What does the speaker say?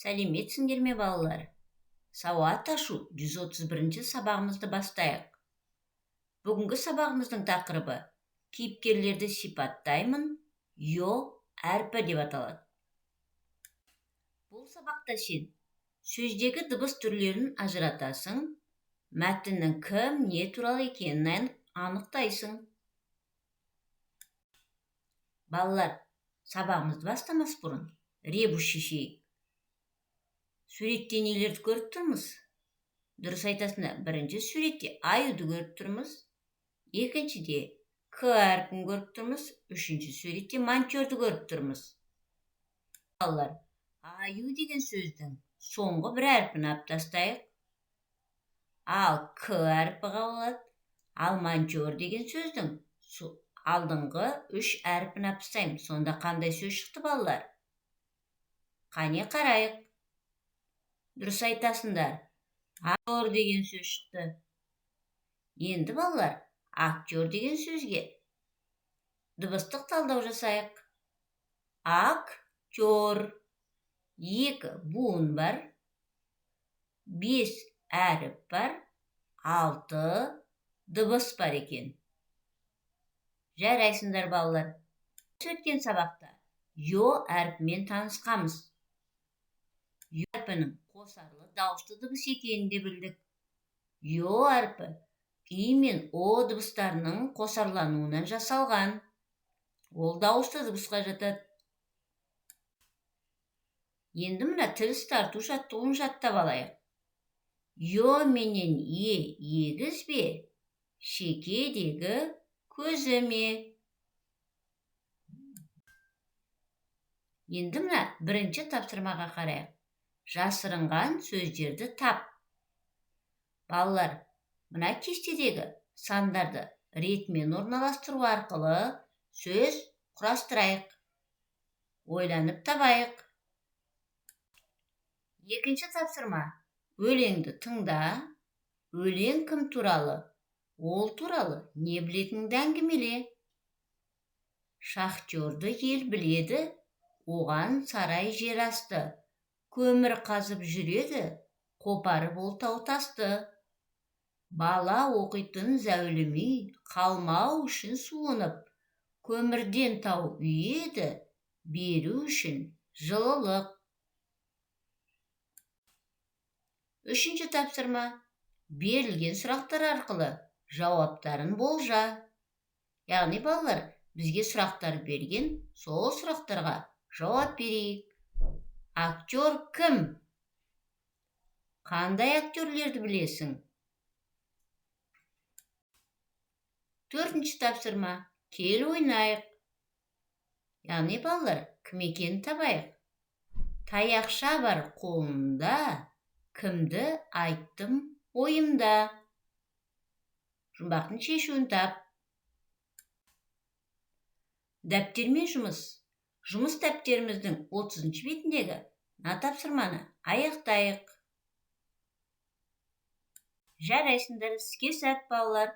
Сәлеметсіңдер ме, балалар? Сауат ашу 131-ші сабағымызды бастайық. Бүгінгі сабағымыздың тақырыбы кейіпкерлерді сипаттаймын, йо әрпі деп аталады. Бұл сабақта сен сөздегі дыбыс түрлерін ажыратасың, мәтіннің кім, не туралы екенін анықтайсың. Балалар, сабағымызды бастамас бұрын ребус шешейік. Суретте нелерді көріп тұрмыз? Дұрыс айтасыңдар, бірінші суретте аюды көріп тұрмыз, екіншіде к әрпін көріп тұрмыз, үшінші суретте монтерді көріп тұрмыз. Балалар, аю деген сөздің соңғы бір әрпін алып тастайық. Ал к әрпі қалады, ал монтер деген сөздің алдыңғы үш әрпін алып тастаймыз. Сонда қандай сөз шықты, балалар? Қане қарайық. Дұрыс айтасыңдар. Актер деген сөз шықты. Енді балалар, актер деген сөзге дыбыстық талдау жасайық. Актер. 2 буын бар. 5 әріп бар. 6 дыбыс бар екен. Жарайсыңдар, балалар. Өткен сабақта йо әрпімен танысқамыз. Йо әрпінің қосарлы дауысты дыбыс екенін де білдік. Йо әрпі и мен о дыбыстарының қосарлануынан жасалған. Ол дауысты дыбысқа жатады. Енді мына тіл тарту жаттығуын жаттап алайық. Йо менен е егіз бе? Шекедегі көзі ме? Енді мына бірінші тапсырмаға қарайық. Жасырынған сөздерді тап. Балалар, мына кестедегі сандарды ретімен орналастыру арқылы сөз құрастырайық. Ойланып табайық. Екінші тапсырма. Өлеңді тыңда. Өлең кім туралы? Ол туралы не білетініңді әңгімеле. Шахтерді ел біледі, оған сарай жер асты. Көмір қазып жүреді, қопарып ол тау тасты. Бала оқитын зәулімей, қалмау үшін суынып, көмірден тау үйеді, беру үшін жылылық. Үшінші тапсырма. Берілген сұрақтар арқылы жауаптарын болжа. Яғни балалар, бізге сұрақтар берген, сол сұрақтарға жауап берейік. Актер кім? Қандай актерлерді білесің? Төртінші тапсырма. Кел ойнайық. Яғни балалар, кім екенін табайық. Таяқша бар қолында, кімді айттым ойымда. Жұмбақтың шешуін тап. Дәптермен жұмыс. Жұмыс дәптеріміздің 30-ші бетіндегі мына тапсырманы аяқтайық. Жарайсыңдар, іске сәт, балалар.